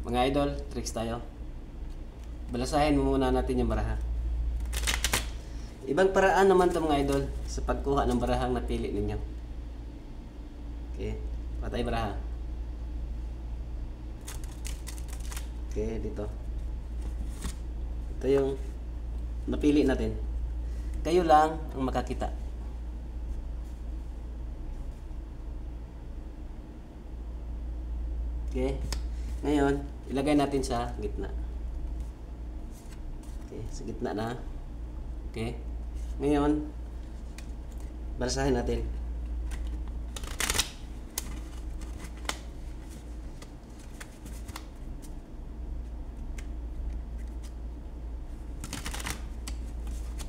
Mga idol, tricks tayo. Balasahin muna natin yung baraha. Ibang paraan naman to mga idol sa pagkuha ng barahang napili ninyo. Okay, patay baraha. Okay, dito. Ito yung napili natin. Kayo lang ang makakita. Okay, ngayon ilagay natin sa gitna. Okay, sa gitna na. Okay, ngayon balasahin natin.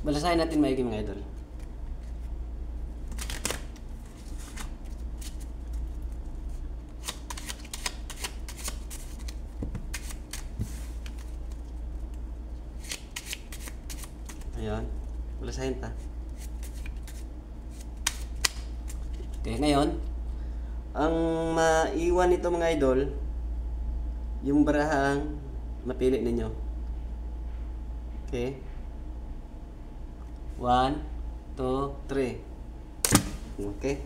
Balasahin natin maigi mga idol. Ayan, balasahin ta. Okay, ngayon ang maiwan nito mga idol yung barahang mapili ninyo. Okay, 1, 2, 3. Okay,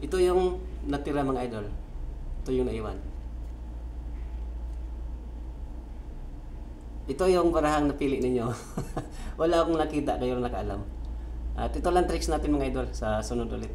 ito yung natira mga idol. Ito yung naiwan. Ito yung barahang napili ninyo. Wala akong nakita, kayo lang nakaalam. At ito lang tricks natin mga idol. Sa sunod ulit.